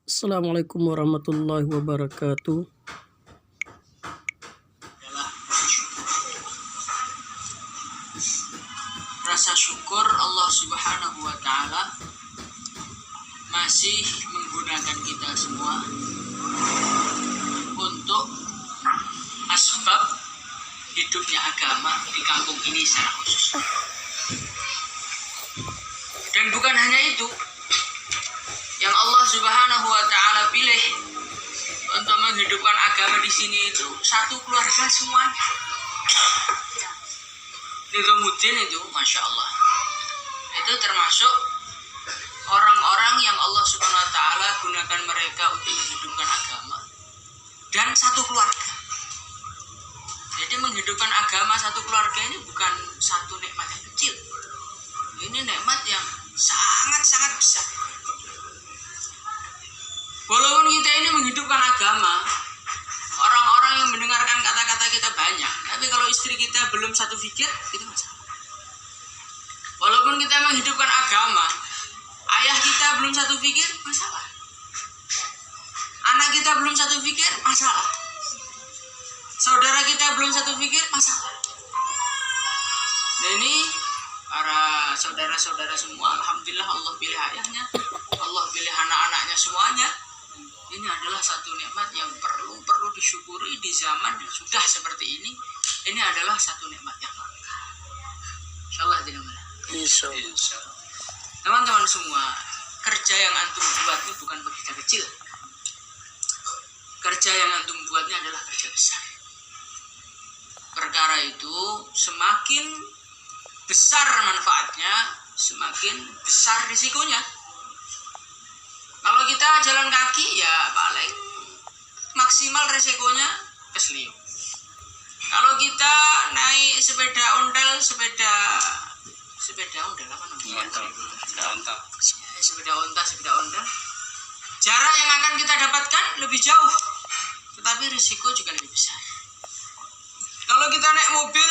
Assalamualaikum warahmatullahi wabarakatuh. Rasa syukur Allah Subhanahu wa Ta'ala masih menggunakan kita semua untuk asbab hidupnya agama di kampung ini secara khusus. Dan bukan hanya itu, yang Allah Subhanahu wa Ta'ala pilih untuk menghidupkan agama di sini itu satu keluarga semuanya. Nizamuddin itu, Masya Allah, itu termasuk orang-orang yang Allah Subhanahu wa Ta'ala gunakan mereka untuk menghidupkan agama dan satu keluarga. Jadi menghidupkan agama satu keluarga ini bukan satu nikmat yang kecil, ini nikmat yang sangat-sangat besar. Walaupun kita ini menghidupkan agama, orang-orang yang mendengarkan kata-kata kita banyak, tapi kalau istri kita belum satu fikir, itu masalah. Walaupun kita menghidupkan agama, ayah kita belum satu fikir, masalah. Anak kita belum satu fikir, masalah. Saudara kita belum satu fikir, masalah. Dan ini para saudara-saudara semua, alhamdulillah Allah pilih ayahnya, Allah pilih anak-anaknya semuanya. Ini adalah satu nikmat yang perlu disyukuri di zaman yang sudah seperti ini. Ini adalah satu nikmat yang langka. Insyaallah tidak mana. Insyaallah. Teman-teman semua, kerja yang antum buat ini bukan kerja kecil. Kerja yang antum buat ini adalah kerja besar. Perkara itu semakin besar manfaatnya, semakin besar risikonya. Kalau kita jalan kaki ya paling maksimal resikonya keselio. Kalau kita naik sepeda ondel apa namanya? Sepeda onta. Jarak yang akan kita dapatkan lebih jauh, tetapi risiko juga lebih besar. Kalau kita naik mobil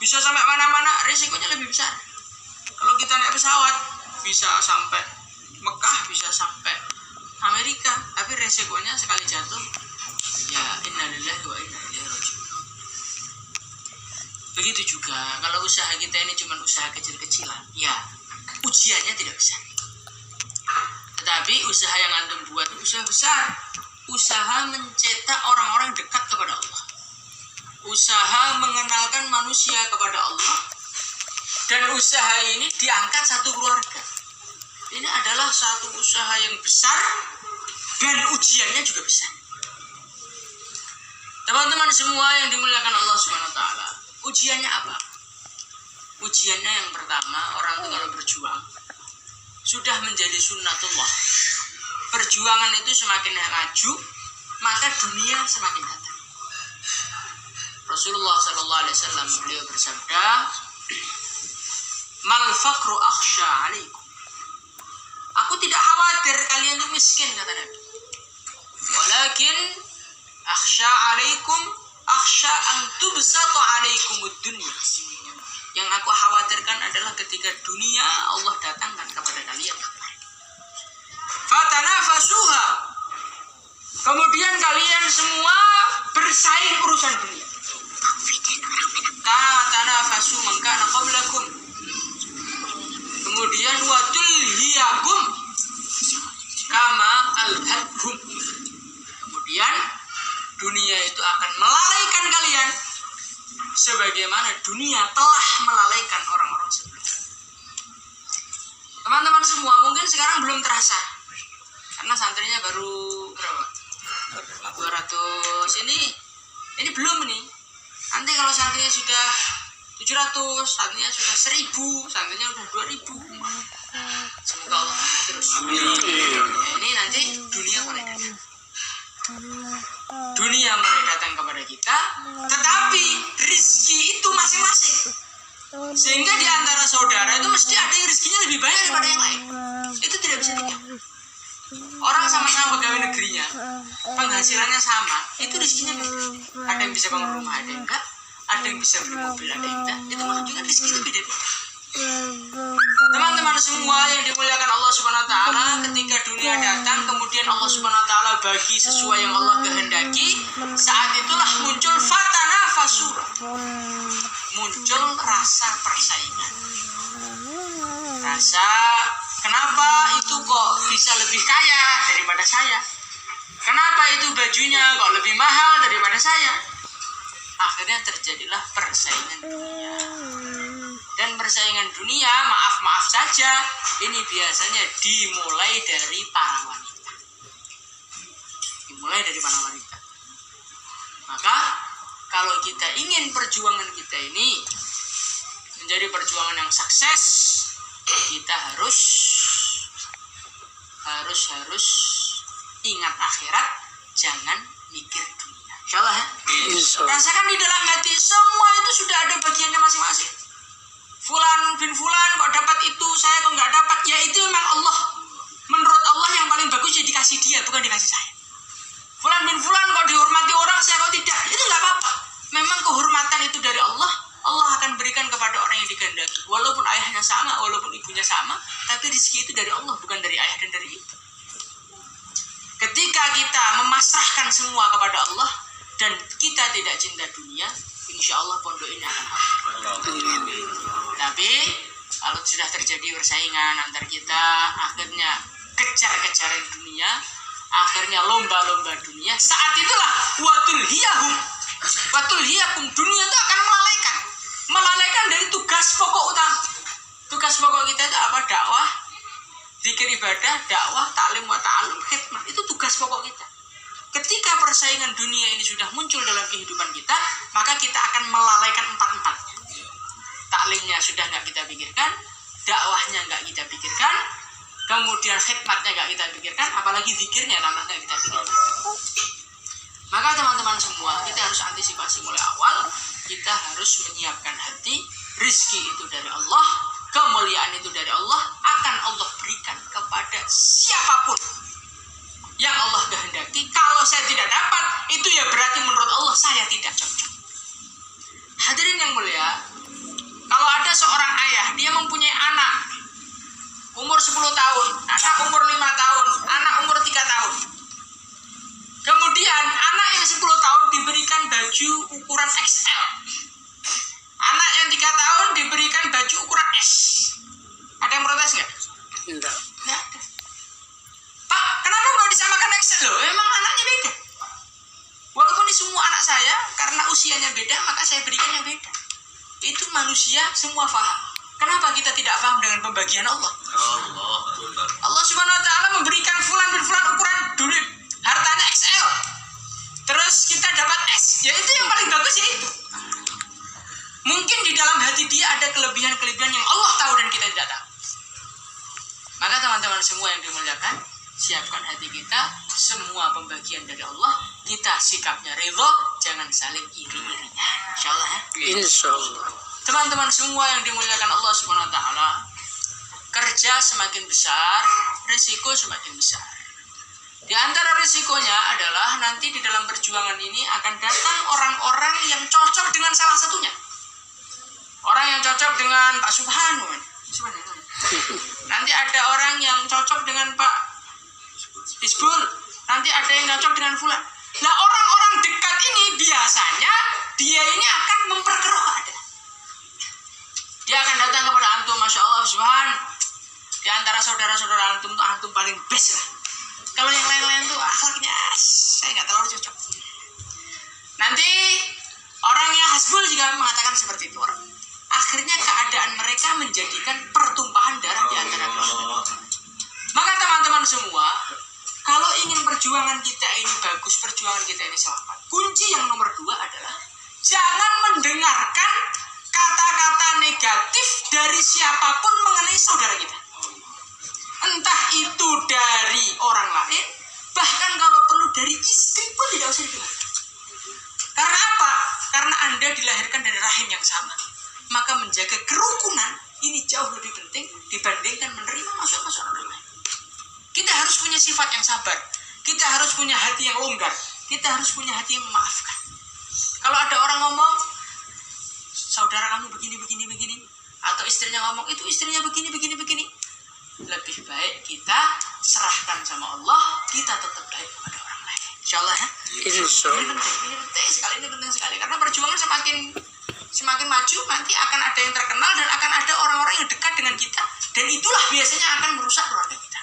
bisa sampai mana-mana, risikonya lebih besar. Kalau kita naik pesawat bisa sampai Mekah, bisa sampai Amerika, tapi resikonya sekali jatuh ya innalillahi wa inna ilaihi raji'un. Begitu juga kalau usaha kita ini cuma usaha kecil-kecilan, ya ujiannya tidak besar. Tetapi usaha yang antum buat itu usaha besar, usaha mencetak orang-orang dekat kepada Allah, usaha mengenalkan manusia kepada Allah, dan usaha ini diangkat satu keluarga. Ini adalah satu usaha yang besar dan ujiannya juga besar. Teman-teman semua yang dimuliakan Allah Subhanahu wa Ta'ala, ujiannya apa? Ujiannya yang pertama, orang itu kalau berjuang sudah menjadi sunnatullah. Perjuangan itu semakin maju, maka dunia semakin datang. Rasulullah SAW beliau bersabda, "Mal faqru akhsha 'alaikum." Aku tidak khawatir kalian itu miskin, kata Nabi. Walakin akhsha 'alaikum akhsha an tubsata 'alaikumud dunya. Yang aku khawatirkan adalah ketika dunia Allah datangkan kepada kalian. Fatanafasuha. Kemudian kalian semua bersaing urusan dunia. Tanafasu man kana qablakum. Kemudian watulhiyakum kama alhadhum. Kemudian dunia itu akan melalaikan kalian sebagaimana dunia telah melalaikan orang-orang sebelumnya. Teman-teman semua mungkin sekarang belum terasa karena santrinya baru berapa? 200. Ini belum nih. Nanti kalau santrinya sudah 700, santrinya sudah 1000, santrinya sudah 2000. Semoga Allah terus. Amin. Ini nanti dunia mulai datang. Dunia mulai datang kepada kita, tetapi rezeki itu masing-masing. Sehingga di antara saudara itu mesti ada yang rezekinya lebih banyak daripada yang lain. Itu tidak bisa dikira. Orang sama-sama pegawai negerinya, penghasilannya sama, itu rezekinya beda. Ada yang bisa bangun rumah, ada yang enggak. Ada yang bisa beli mobil, ada yang enggak. Itu menunjukkan rezeki itu beda-beda. Teman-teman semua yang dimuliakan Allah Subhanahu wa Ta'ala, ketika dunia datang kemudian ingin Allah Subhanahu wa taala bagi sesuai yang Allah kehendaki, saat itulah muncul fatanafasur. Muncul rasa persaingan. Rasa kenapa itu kok bisa lebih kaya daripada saya? Kenapa itu bajunya kok lebih mahal daripada saya? Akhirnya terjadilah persaingan dunia. Dan persaingan dunia, maaf saja, ini biasanya dimulai dari para wanita. Dimulai dari para wanita. Maka kalau kita ingin perjuangan kita ini menjadi perjuangan yang sukses, kita harus ingat akhirat, jangan mikir dunia. Insyaallah ya. Rasakan di dalam hati semua itu sudah ada bagiannya masing-masing. Fulan bin Fulan kok dapat itu, saya kok nggak dapat. Ya itu memang Allah. Menurut Allah yang paling bagus ya dikasih dia, bukan dikasih saya. Fulan bin Fulan kok dihormati orang, saya kok tidak. Itu nggak apa-apa. Memang kehormatan itu dari Allah. Allah akan berikan kepada orang yang dikehendaki. Walaupun ayahnya sama, walaupun ibunya sama, tapi rezeki itu dari Allah, bukan dari ayah dan dari ibu. Ketika kita memasrahkan semua kepada Allah dan kita tidak cinta dunia, insya Allah pondok ini akan habis. Tapi kalau sudah terjadi persaingan antar kita, akhirnya kejar-kejaran dunia, akhirnya lomba-lomba dunia, saat itulah watulhiyakum, dunia itu akan melalaikan dari tugas pokok utama. Tugas pokok kita itu apa? Dakwah, zikir ibadah, dakwah, taklim wa ta'alum, khidmat. Itu tugas pokok kita. Ketika persaingan dunia ini sudah muncul dalam kehidupan kita, maka kita akan melalaikan empat-empatnya. Taklimnya sudah nggak kita pikirkan, dakwahnya nggak kita pikirkan, kemudian khidmatnya nggak kita pikirkan, apalagi zikirnya tambah nggak kita pikirkan. Maka teman-teman semua, kita harus antisipasi mulai awal. Kita harus menyiapkan hati. Rizki itu dari Allah, kemuliaan itu dari Allah, akan Allah berikan kepada siapapun yang Allah kehendaki. Kalau saya tidak dapat, itu ya berarti menurut Allah saya tidak cocok. Hadirin yang mulia, kalau ada seorang ayah, dia mempunyai anak umur 10 tahun, anak umur 5 tahun, anak umur 3 tahun. Kemudian anak yang 10 tahun diberikan baju ukuran XL. Anak yang 3 tahun diberikan baju ukuran S. Ada yang protes nggak? Enggak. Nggak ada. Pak, kenapa nggak disamakan XL loh? Memang anaknya beda. Walaupun ini semua anak saya, karena usianya beda, maka saya berikan yang beda. Itu manusia semua paham. Kenapa kita tidak paham dengan pembagian Allah? Allah Subhanahu wa taala memberikan fulan bin fulan ukuran dulu hartanya XL. Terus kita dapat S. Ya itu yang paling bagus ya itu. Mungkin di dalam hati dia ada kelebihan-kelebihan yang Allah tahu dan kita tidak tahu. Maka teman-teman semua yang dimuliakan, siapkan hati kita, semua pembagian dari Allah, kita sikapnya ridho, jangan saling iri-irinya. Insyaallah ya. Insyaallah. Teman-teman semua yang dimuliakan Allah Subhanahu wa taala, kerja semakin besar, risiko semakin besar. Di antara risikonya adalah nanti di dalam perjuangan ini akan datang orang-orang yang cocok dengan salah satunya. Orang yang cocok dengan Pak Subhanu. Nanti ada orang yang cocok dengan Pak Hizbul. Nanti ada yang cocok dengan Fulan. Nah, orang-orang dekat ini biasanya dia ini akan memperkeruh keadaan. Dia akan datang kepada antum, Masya Allah, Subhan. Di antara saudara-saudara antum tuh antum paling best lah. Kalau yang lain-lain tuh akhlaknya saya nggak terlalu cocok. Nanti orangnya Hasbul juga mengatakan seperti itu orang. Akhirnya keadaan mereka menjadikan pertumpahan darah di antara keluarga. Maka teman-teman semua, kalau ingin perjuangan kita ini bagus, perjuangan kita ini selamat, kunci yang nomor 2 adalah jangan mendengarkan kata-kata negatif dari siapapun mengenai saudara kita. Entah itu dari orang lain, bahkan kalau perlu dari istri pun tidak usah didengar. Karena apa? Karena Anda dilahirkan dari rahim yang sama. Maka menjaga kerukunan ini jauh lebih penting dibandingkan menerima masukan orang lain. Kita harus punya sifat yang sabar. Kita harus punya hati yang longgar. Kita harus punya hati yang memaafkan. Kalau ada orang ngomong, saudara kamu begini, atau istrinya ngomong, itu istrinya begini, lebih baik kita serahkan sama Allah, kita tetap baik kepada orang lain. Insyaallah ya. Insya Ini penting sekali, ini penting sekali. Karena perjuangan semakin maju, nanti akan ada yang terkenal dan akan ada orang-orang yang dekat dengan kita, dan itulah biasanya akan merusak keluarga kita.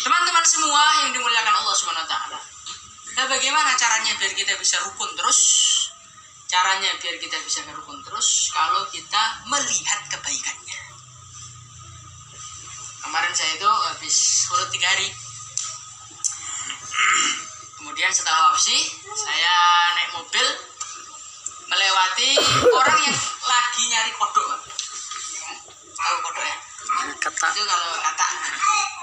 Teman-teman semua yang dimuliakan Allah Subhanahu wa taala. Nah, bagaimana caranya biar kita bisa rukun terus? Caranya biar kita bisa rukun terus kalau kita melihat kebaikannya. Kemarin saya itu habis urut 3 hari. Kemudian setelah wafsi, saya naik mobil melewati orang yang lagi nyari kodok. Tahu kodok ya? kata. Itu kalau kata,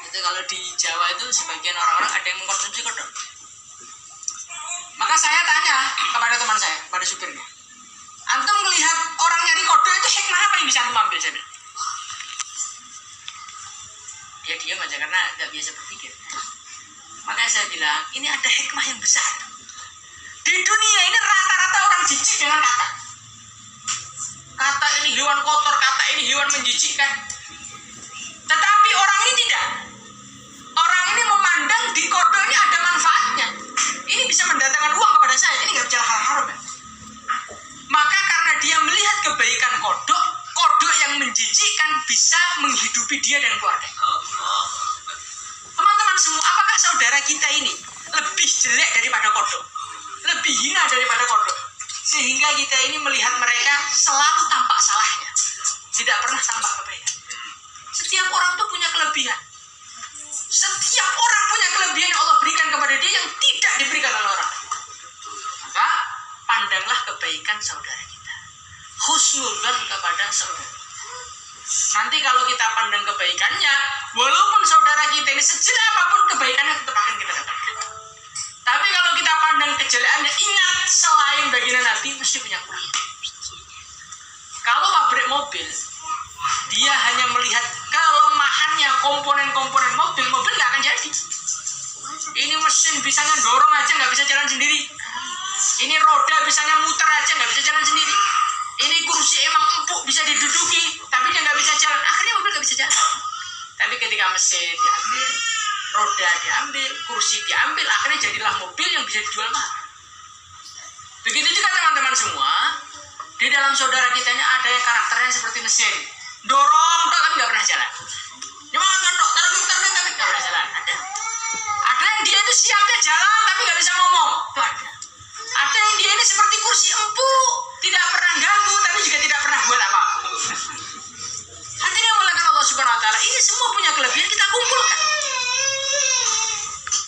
itu kalau di Jawa itu sebagian orang-orang ada yang mengkonsumsi kodok. Maka saya tanya kepada teman saya, kepada supirnya, antum melihat orang nyari kodok itu hikmah apa yang bisa antum ambil? Saya bilang. Dia diam aja karena nggak biasa berpikir. Makanya saya bilang, ini ada hikmah yang besar. Di dunia ini rata-rata orang jijik dengan kata. Kata ini hewan kotor, kata ini hewan menjijikkan. Tetapi orang ini tidak. Orang ini memandang di kodok ini ada manfaatnya. Ini bisa mendatangkan uang kepada saya. Ini nggak bicara hal haram ya. Maka karena dia melihat kebaikan kodok, kodok yang menjijikkan bisa menghidupi dia dan keluarga. Teman-teman semua, apakah saudara kita ini lebih jelek daripada kodok? Lebih hina daripada kodok? Sehingga kita ini melihat mereka selalu tampak salahnya, tidak pernah tampak kebaikan. Setiap orang itu punya kelebihan. Setiap orang punya kelebihan yang Allah berikan kepada dia yang tidak diberikan oleh orang. Maka pandanglah kebaikan saudara kita. Husnudzan kepada saudara. Nanti kalau kita pandang kebaikannya, walaupun saudara kita ini sejelek apapun kebaikannya tetap akan kita dapatkan. Tapi kalau kita pandang kejelekannya, ingat selain baginda Nabi mesti punya kurang. Kalau pabrik mobil, dia hanya melihat kelemahannya komponen-komponen mobil nggak akan jadi. Ini mesin bisanya dorong aja nggak bisa jalan sendiri. Ini roda bisanya muter aja nggak bisa jalan sendiri. Ini kursi emang empuk bisa diduduki, tapi dia nggak bisa jalan. Akhirnya mobil nggak bisa jalan. Tapi ketika mesin diambil, roda diambil, kursi diambil, akhirnya jadilah mobil yang bisa dijual mahal. Begitu juga teman-teman semua, di dalam saudara kitanya ada yang karakternya seperti mesin, dorong dok tapi nggak pernah jalan. Gimana dok? Taruh tapi nggak pernah jalan. Ada yang dia itu siapnya jalan tapi nggak bisa ngomong. Itu ada. Ada yang dia ini seperti kursi empuk, tidak pernah ganggu tapi juga tidak pernah buat apa. Hadirin mulakan Allah Subhanahu Wa Taala, ini semua punya kelebihan, kita kumpulkan.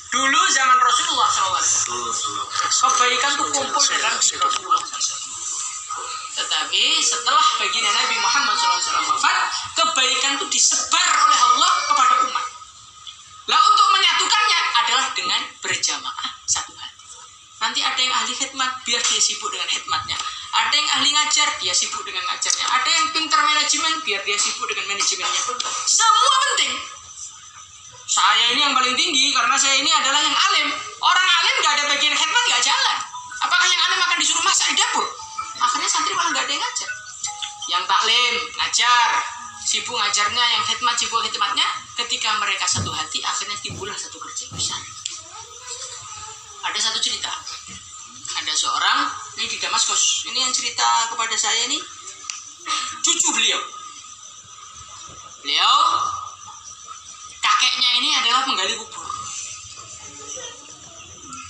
Dulu zaman Rasulullah SAW, kebaikan itu kumpul dalam Rasulullah SAW. Tetapi setelah baginda Nabi Muhammad SAW wafat, kebaikan itu disebar oleh Allah kepada umat. Lah untuk menyatukannya adalah dengan berjamaah satu hati. Nanti ada yang ahli khidmat, biar dia sibuk dengan khidmatnya. Ada yang ahli ngajar, dia sibuk dengan ngajarnya. Ada yang pintar manajemen, biar dia sibuk dengan manajemennya. Semua penting. Saya ini yang paling tinggi karena saya ini adalah yang alim. Orang alim nggak ada bagian khidmat nggak jalan. Apakah yang alim akan disuruh masak di dapur? Akhirnya santri malah nggak ada yang ngajar. Yang taklim ngajar, sibuk ngajarnya, yang khidmat sibuk khidmatnya. Ketika mereka satu hati, akhirnya timbullah satu kerja besar. Ada satu cerita. Ada seorang ini di Damaskus. Ini yang cerita kepada saya ini cucu beliau. Beliau kakeknya ini adalah penggali kubur.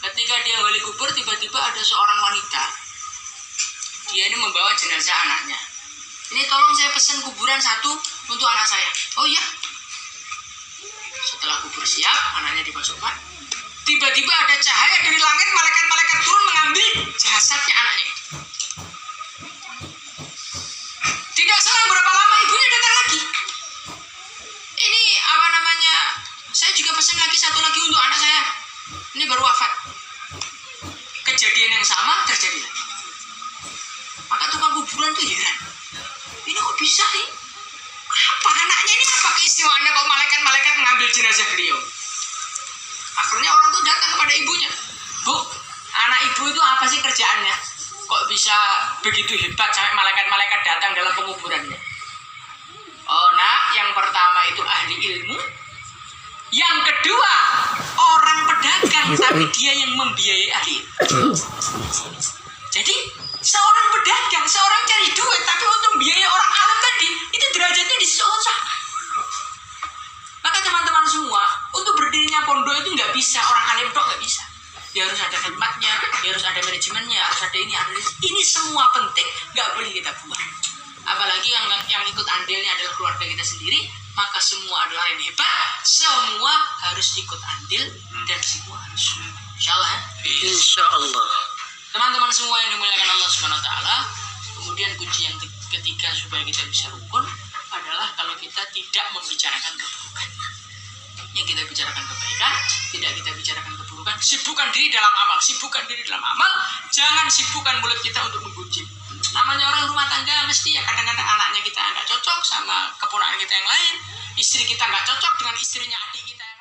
Ketika dia menggali kubur, tiba-tiba ada seorang wanita. Dia ini membawa jenazah anaknya. Ini tolong saya pesan kuburan satu untuk anak saya. Oh iya. Setelah kubur siap, anaknya dimasukkan. Tiba-tiba ada cahaya dari langit, malaikat-malaikat turun mengambil jasadnya anaknya. Tidak selang berapa lama ibunya datang lagi. Ini apa namanya? Saya juga pesan lagi satu lagi untuk anak saya. Ini baru wafat. Kejadian yang sama terjadi lagi. Maka tukang kuburan itu heran. Ini kok bisa nih? Apa anaknya ini? Apa keistimewaannya kok malaikat-malaikat mengambil jenazah beliau? Akhirnya orang tuh datang kepada ibunya. Bu, anak ibu itu apa sih kerjaannya? Kok bisa begitu hebat sampai malaikat-malaikat datang dalam penguburannya? Oh nak, yang pertama itu ahli ilmu. Yang kedua, orang pedagang tapi dia yang membiayai alim. Jadi seorang pedagang, seorang cari duit tapi untuk biaya orang alim tadi, itu derajatnya di sisi Allah sama. Maka teman-teman semua, untuk berdirinya pondok itu nggak bisa orang alim tok, nggak bisa. Dia harus ada khidmatnya, dia harus ada manajemennya, harus ada ini, ada ini. Ini semua penting, nggak boleh kita buang. Apalagi yang ikut andilnya adalah keluarga kita sendiri, maka semua adalah yang hebat. Semua harus ikut andil dan semua harus. Insyaallah. Insyaallah. Teman-teman semua yang dimuliakan Allah Subhanahu wa taala, kemudian kunci yang ketiga supaya kita bisa rukun adalah kalau kita tidak membicarakan keburukan. Yang kita bicarakan kebaikan, tidak kita bicarakan keburukan. Sibukkan diri dalam amal, sibukkan diri dalam amal. Jangan sibukkan mulut kita untuk menggunjing. Namanya orang rumah tangga mesti ya kadang-kadang anaknya kita nggak cocok sama keponakan kita yang lain, istri kita nggak cocok dengan istrinya.